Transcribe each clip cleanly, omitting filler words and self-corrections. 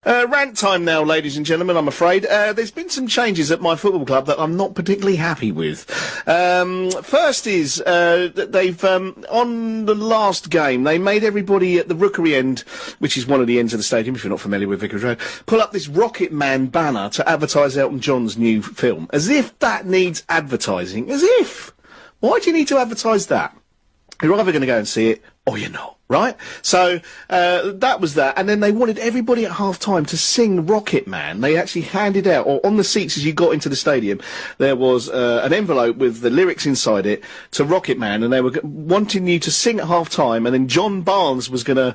Rant time now, ladies and gentlemen, I'm afraid. There's been some changes at my football club that I'm not particularly happy with. First is, that they've, on the last game, they made everybody at the Rookery end, which is one of the ends of the stadium, if you're not familiar with Vicarage Road, pull up this Rocket Man banner to advertise Elton John's new film. As if that needs advertising. As if! Why do you need to advertise that? You're either going to go and see it, or you're not. Right? So, that was that. And then they wanted everybody at half-time to sing Rocket Man. They actually handed out, or on the seats as you got into the stadium, there was an envelope with the lyrics inside it to Rocket Man, and they were wanting you to sing at half-time, and then John Barnes was gonna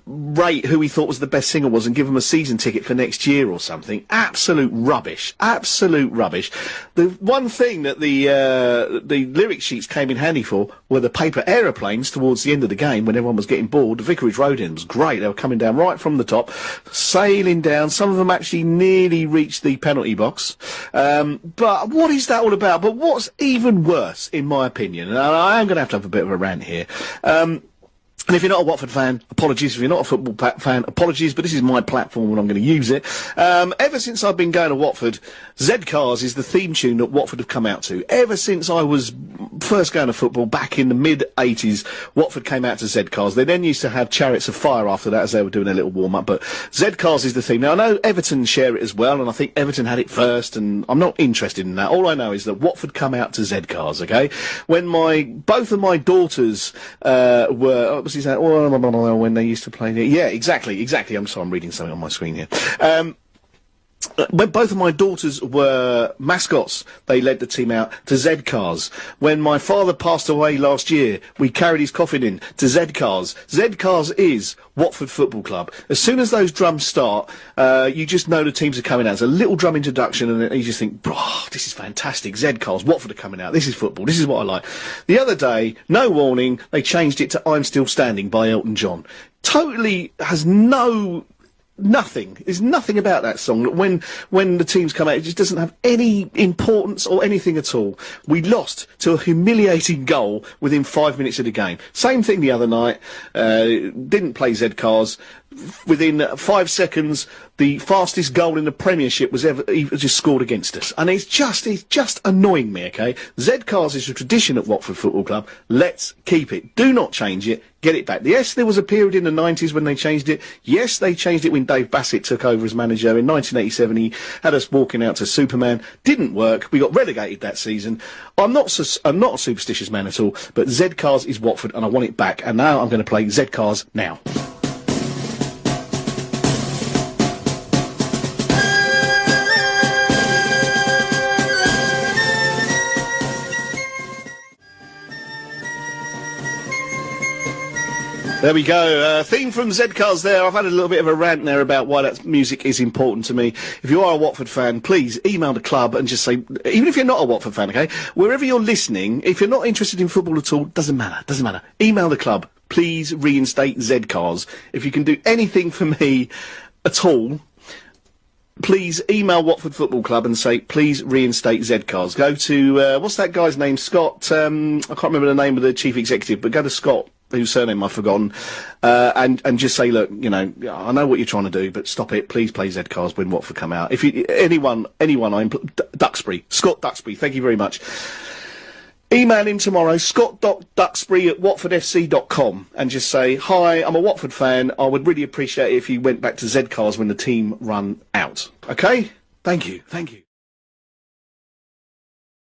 rate who he thought was the best singer was and give him a season ticket for next year or something. Absolute rubbish. Absolute rubbish. The one thing that the lyric sheets came in handy for were the paper aeroplanes towards the end of the game when everyone was getting bored. The Vicarage Road end was great. They were coming down right from the top, sailing down. Some of them actually nearly reached the penalty box. But what is that all about? But what's even worse, in my opinion, and I am going to have a bit of a rant here, and if you're not a Watford fan, apologies. If you're not a football fan, apologies, but this is my platform and I'm going to use it. Ever since I've been going to Watford, Z-Cars is the theme tune that Watford have come out to. Ever since I was first going to football back in the mid-80s, Watford came out to Z-Cars. They then used to have Chariots of Fire after that as they were doing a little warm-up, but Z-Cars is the theme. Now, I know Everton share it as well, and I think Everton had it first, and I'm not interested in that. All I know is that Watford come out to Z-Cars, okay? When both of my daughters were... when they used to play there. Yeah, exactly. I'm sorry, I'm reading something on my screen here. When both of my daughters were mascots, they led the team out to Z-Cars. When my father passed away last year, we carried his coffin in to Z-Cars. Z-Cars is Watford Football Club. As soon as those drums start, you just know the teams are coming out. It's a little drum introduction, and then you just think, oh, this is fantastic. Z-Cars, Watford are coming out. This is football. This is what I like. The other day, no warning, they changed it to I'm Still Standing by Elton John. Totally has nothing. There's nothing about that song. When the teams come out, it just doesn't have any importance or anything at all. We lost to a humiliating goal within 5 minutes of the game. Same thing the other night. Didn't play Z-Cars. Within 5 seconds, the fastest goal in the Premiership was ever just scored against us. And it's just annoying me, okay? Z-Cars is a tradition at Watford Football Club. Let's keep it. Do not change it. Get it back. Yes, there was a period in the 90s when they changed it. Yes, they changed it when Dave Bassett took over as manager. In 1987, he had us walking out to Superman. Didn't work. We got relegated that season. I'm not a superstitious man at all, but Z-Cars is Watford, and I want it back. And now I'm going to play Z-Cars now. There we go. Theme from Z-Cars there. I've had a little bit of a rant there about why that music is important to me. If you are a Watford fan, please email the club and just say, even if you're not a Watford fan, okay, wherever you're listening, if you're not interested in football at all, doesn't matter. Email the club. Please reinstate Z-Cars. If you can do anything for me at all, please email Watford Football Club and say, please reinstate Z-Cars. Go to, what's that guy's name? Scott, I can't remember the name of the chief executive, but go to Scott, whose surname I've forgotten, and just say, look, you know, I know what you're trying to do, but stop it. Please play Z-Cars when Watford come out. If you, anyone, Duxbury, Scott Duxbury, thank you very much. Email him tomorrow, scott.duxbury@watfordfc.com, and just say, hi, I'm a Watford fan. I would really appreciate it if you went back to Z-Cars when the team run out. Okay? Thank you.